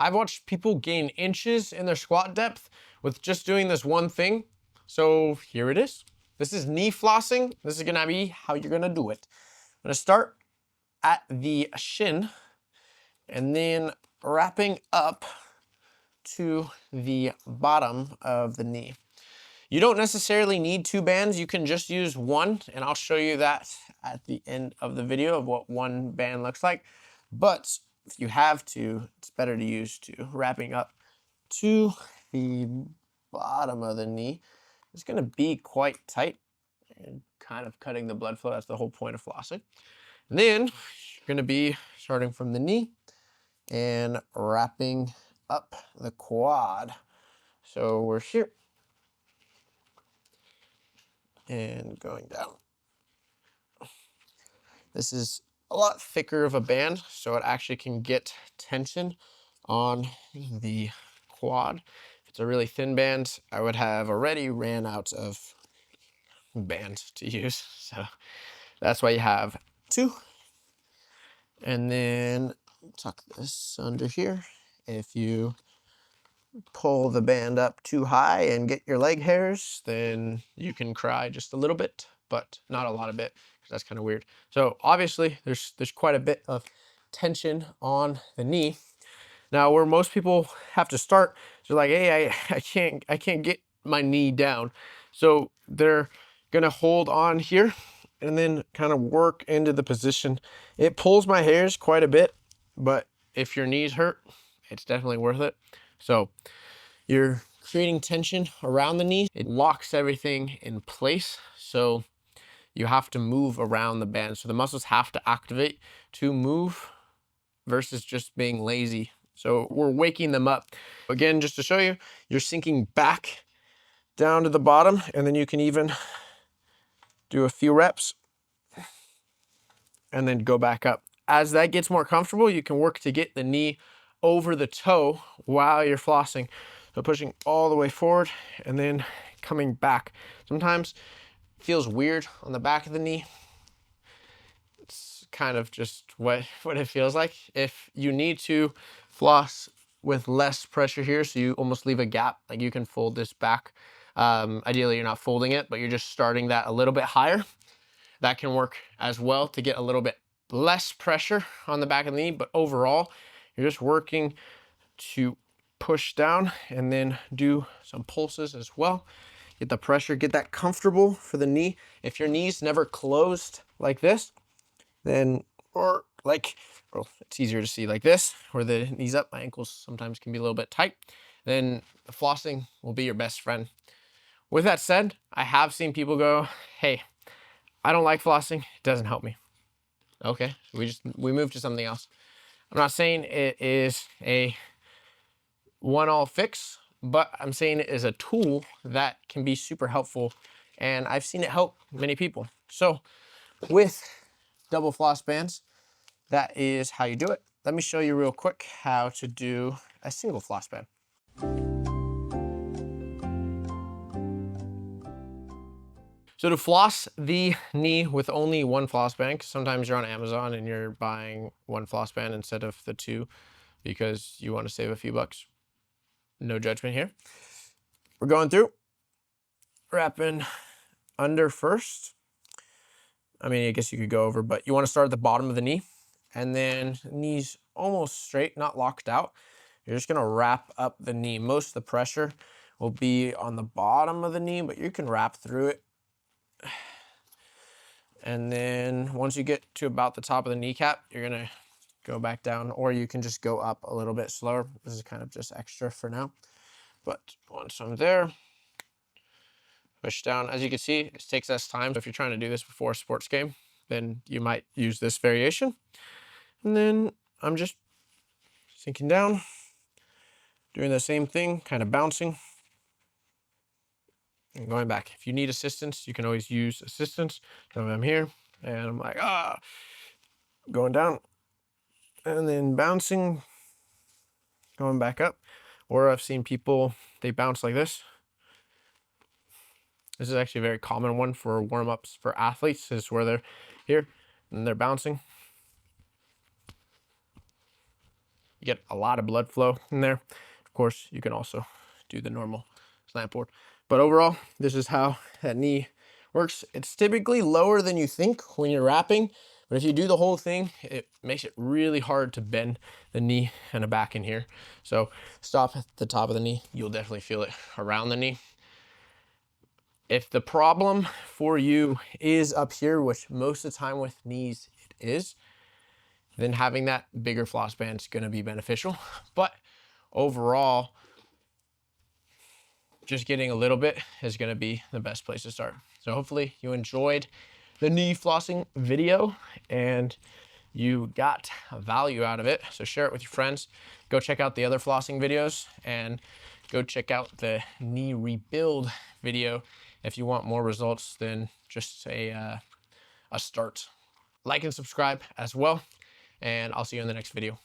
I've watched people gain inches in their squat depth with just doing this one thing. So here it is. This is knee flossing. This is gonna be how you're gonna do it. I'm gonna start at the shin and then wrapping up to the bottom of the knee. You don't necessarily need 2 bands, you can just use 1, and I'll show you that at the end of the video of what 1 band looks like. But if you have to, it's better to use 2. Wrapping up to the bottom of the knee. It's gonna be quite tight and kind of cutting the blood flow. That's the whole point of flossing. And then you're gonna be starting from the knee and wrapping up the quad. So we're here and going down. This is a lot thicker of a band, so it actually can get tension on the quad. If it's a really thin band, I would have already ran out of band to use. So that's why you have 2. And then tuck this under here. If you pull the band up too high and get your leg hairs, then you can cry just a little bit, but not a lot of it, because that's kind of weird. So obviously there's quite a bit of tension on the knee. Now where most people have to start, they're like, hey, I can't get my knee down. So they're gonna hold on here and then kind of work into the position. It pulls my hairs quite a bit, but if your knees hurt, it's definitely worth it. So you're creating tension around the knee. It locks everything in place. So you have to move around the band. So the muscles have to activate to move versus just being lazy. So we're waking them up. Again, just to show you, you're sinking back down to the bottom, and then you can even do a few reps and then go back up. As that gets more comfortable, you can work to get the knee over the toe while you're flossing. So pushing all the way forward and then coming back. Sometimes it feels weird on the back of the knee. It's kind of just what it feels like. If you need to floss with less pressure here, so you almost leave a gap, like you can fold this back. Ideally, you're not folding it, but you're just starting that a little bit higher. That can work as well to get a little bit less pressure on the back of the knee, but overall, you're just working to push down and then do some pulses as well. Get the pressure, get that comfortable for the knee. If your knee's never closed like this, then, or it's easier to see like this, where the knee's up, my ankles sometimes can be a little bit tight, then the flossing will be your best friend. With that said, I have seen people go, hey, I don't like flossing, it doesn't help me. Okay, we move to something else. I'm not saying it is a one-all fix, but I'm saying it is a tool that can be super helpful, and I've seen it help many people. So with double floss bands, that is how you do it. Let me show you real quick how to do a single floss band. So to floss the knee with only 1 floss band, because sometimes you're on Amazon and you're buying 1 floss band instead of the 2 because you want to save a few bucks. No judgment here. We're going through, wrapping under first. I mean, I guess you could go over, but you want to start at the bottom of the knee, and then knees almost straight, not locked out. You're just gonna wrap up the knee. Most of the pressure will be on the bottom of the knee, but you can wrap through it. And then once you get to about the top of the kneecap, you're gonna go back down, or you can just go up a little bit slower. This is kind of just extra for now. But once I'm there, push down. As you can see, it takes less time. So if you're trying to do this before a sports game, then you might use this variation. And then I'm just sinking down, doing the same thing, kind of bouncing and going back. If you need assistance, you can always use assistance. So I'm here and I'm like, going down and then bouncing, going back up. Or I've seen people, they bounce like this. This is actually a very common one for warm-ups for athletes, is where they're here and they're bouncing. You get a lot of blood flow in there. Of course, you can also do the normal slant board. But overall, this is how that knee works. It's typically lower than you think when you're wrapping, but if you do the whole thing, it makes it really hard to bend the knee and the back in here. So stop at the top of the knee. You'll definitely feel it around the knee. If the problem for you is up here, which most of the time with knees it is, then having that bigger floss band is going to be beneficial. But overall, just getting a little bit is going to be the best place to start. So hopefully you enjoyed the knee flossing video and you got value out of it. So share it with your friends. Go check out the other flossing videos and go check out the knee rebuild video if you want more results than just a start. Like and subscribe as well, and I'll see you in the next video.